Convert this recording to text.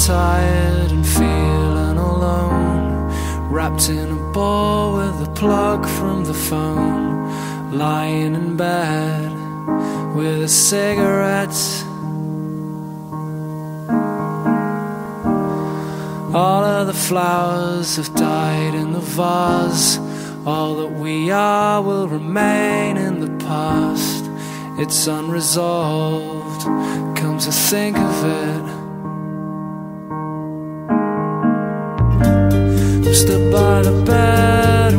tired and feeling alone, wrapped in a ball with a plug from the phone, lying in bed with a cigarette. All of the flowers have died in the vase. All that we are will remain in the past. It's unresolved, come to think of it. I'm stood by the bed